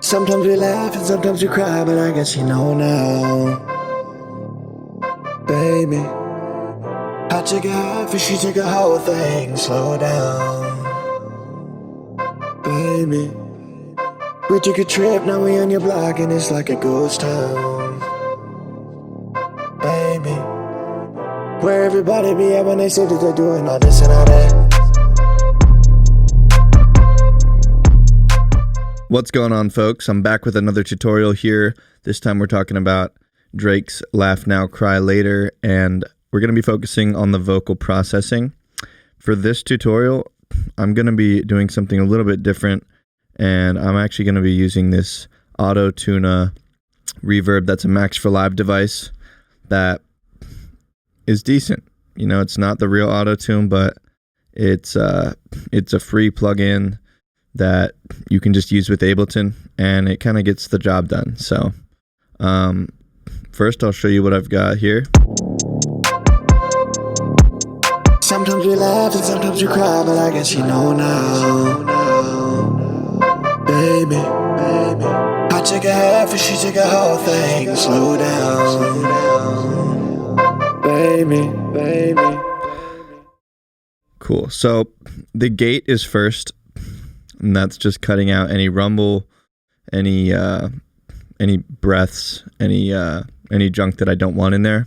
Sometimes we laugh and sometimes we cry, but I guess you know now. Baby, I take a half and she take a whole thing. Slow down. Baby, we took a trip, now we on your block and it's like a ghost town. Baby, where everybody be at when they say that they're doing all this and all that. What's going on, folks? I'm back with another tutorial here. This time we're talking about Drake's Laugh Now, Cry Later, and we're going to be focusing on the vocal processing. For this tutorial, I'm going to be doing something a little bit different, and I'm actually going to be using this Auto-Tune reverb that's a Max for Live device that is decent. You know, it's not the real Auto-Tune, but it's a free plugin that you can just use with Ableton, and it kind of gets the job done. So first I'll show you what I've got here. Sometimes we laugh and sometimes we cry, but I guess you know now. Baby, I take a half and she take a whole thing. Slow down. Baby. Cool. So the gate is first, and that's just cutting out any rumble, any breaths, any junk that I don't want in there.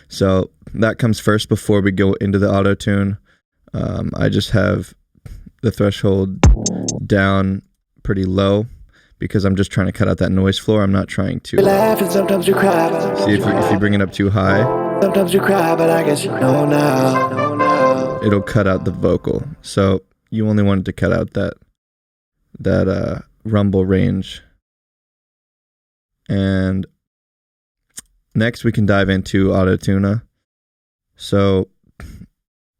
So that comes first before we go into the auto-tune. I just have the threshold down pretty low because I'm just trying to cut out that noise floor. I'm not trying to laugh and sometimes you cry. See, if you bring it up too high, sometimes you cry, but I guess you know now. It'll cut out the vocal. So you only wanted to cut out that rumble range. And next we can dive into Auto-Tune. So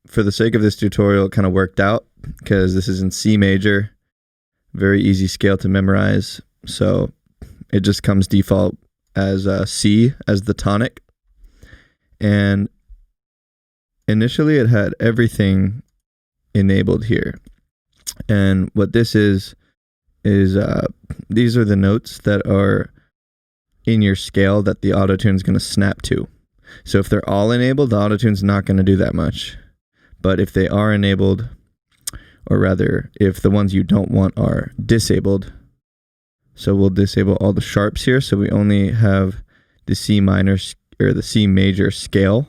for the sake of this tutorial, it kind of worked out because this is in C major, very easy scale to memorize. So it just comes default as C as the tonic. And initially it had everything enabled here. And what this is these are the notes that are in your scale that the auto-tune is going to snap to. So if they're all enabled, the auto-tune's not going to do that much. But if they are enabled, or rather, if the ones you don't want are disabled, so we'll disable all the sharps here, so we only have the C minor or the C major scale.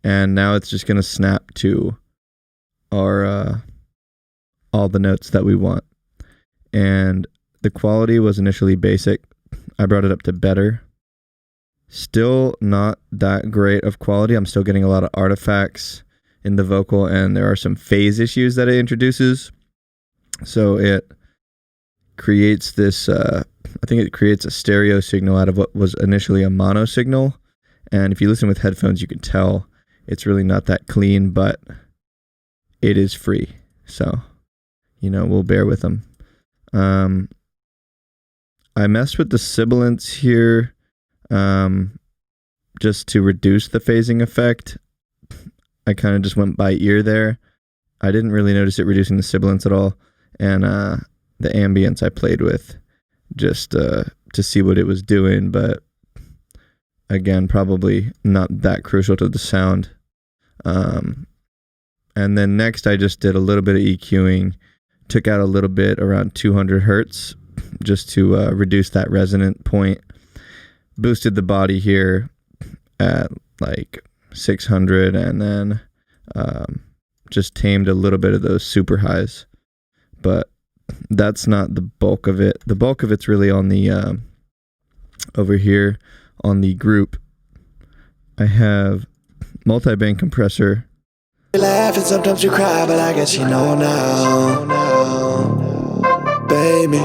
And now it's just going to snap to our all the notes that we want. And the quality was initially basic. I brought it up to better. Still not that great of quality. I'm still getting a lot of artifacts in the vocal, and there are some phase issues that it introduces. So it creates this, I think it creates a stereo signal out of what was initially a mono signal. And if you listen with headphones, you can tell it's really not that clean, but it is free. So, you know, we'll bear with them. I messed with the sibilance here just to reduce the phasing effect. I kind of just went by ear there. I didn't really notice it reducing the sibilance at all. And the ambience I played with just to see what it was doing. But again, probably not that crucial to the sound. And then next I just did a little bit of EQing, took out a little bit around 200 hertz just to reduce that resonant point. Boosted the body here at like 600, and then just tamed a little bit of those super highs. But that's not the bulk of it. The bulk of it's really on the over here on the group. I have multi-band compressor. You laugh and sometimes you cry, but I guess you know now. Baby.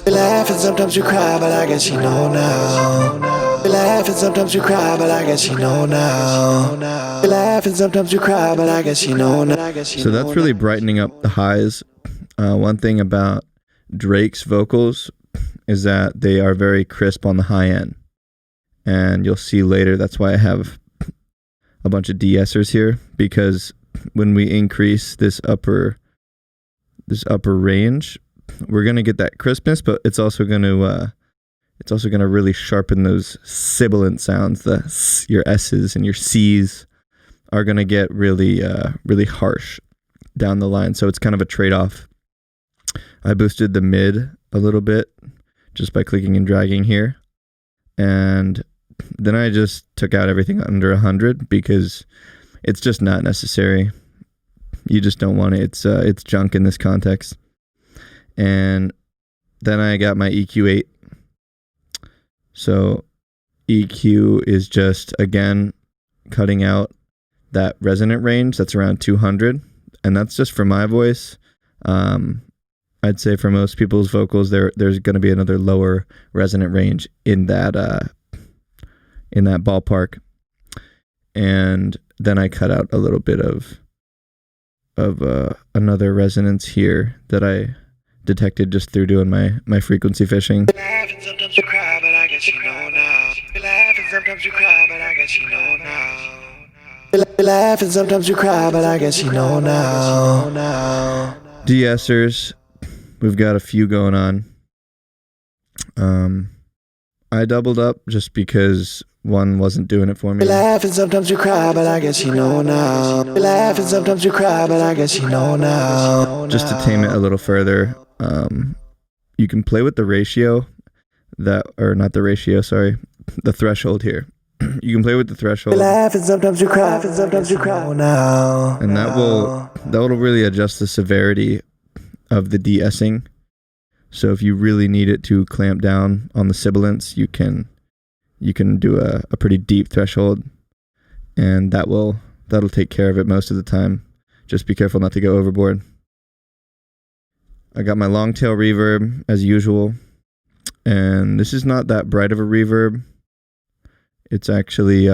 You laugh and sometimes you cry, but I guess you know now. You laugh and sometimes you cry, but I guess you know now. You laugh and sometimes you cry, but I guess you know now. So that's really brightening up the highs. One thing about Drake's vocals is that they are very crisp on the high end. And you'll see later that's why I have a bunch of de-essers here, because when we increase this upper range, we're gonna get that crispness, but it's also gonna really sharpen those sibilant sounds. Your S's and your C's are gonna get really harsh down the line. So it's kind of a trade-off. I boosted the mid a little bit just by clicking and dragging here, and then I just took out everything under 100 because it's just not necessary. You just don't want it. It's junk in this context. And then I got my EQ8. So EQ is just, again, cutting out that resonant range that's around 200. And that's just for my voice. I'd say for most people's vocals, there's going to be another lower resonant range in that ballpark. And then I cut out a little bit of another resonance here that I detected just through doing my frequency fishing. Laugh and sometimes you cry, but I guess you know now. You laugh and sometimes you cry, but I guess you know now. You laugh and sometimes you cry, but I guess you know now. De-essers, we've got a few going on. I doubled up just because one wasn't doing it for me. You laugh and sometimes you cry, but I guess you know now. You laugh and sometimes you cry, but I guess you know now. Just to tame it a little further, you can play with the ratio the threshold here. You can play with the threshold. You laugh and sometimes you cry, and sometimes you cry now. And that will really adjust the severity of the de-essing. So if you really need it to clamp down on the sibilants, you can do a pretty deep threshold, and that'll take care of it most of the time. Just be careful not to go overboard. I got my long tail reverb as usual, and this is not that bright of a reverb. It's actually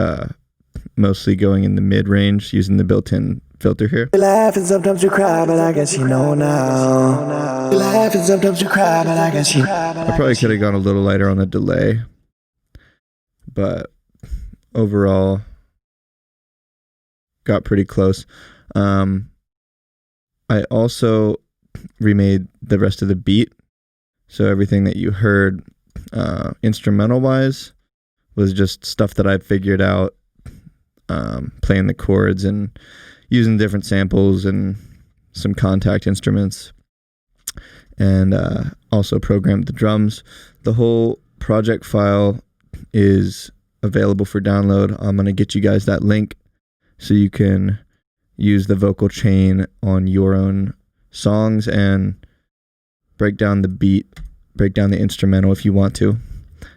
mostly going in the mid range using the built-in filter here. You laugh and sometimes you cry, but I guess you know now. You laugh and sometimes you cry, but I guess you know. I probably could have gone a little lighter on the delay, but overall got pretty close. I also remade the rest of the beat, so everything that you heard instrumental wise was just stuff that I figured out playing the chords and using different samples and some contact instruments, and also programmed the drums. The whole project file is available for download. I'm going to get you guys that link so you can use the vocal chain on your own songs and break down the beat, break down the instrumental if you want to.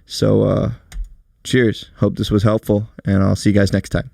So cheers. Hope this was helpful, and I'll see you guys next time.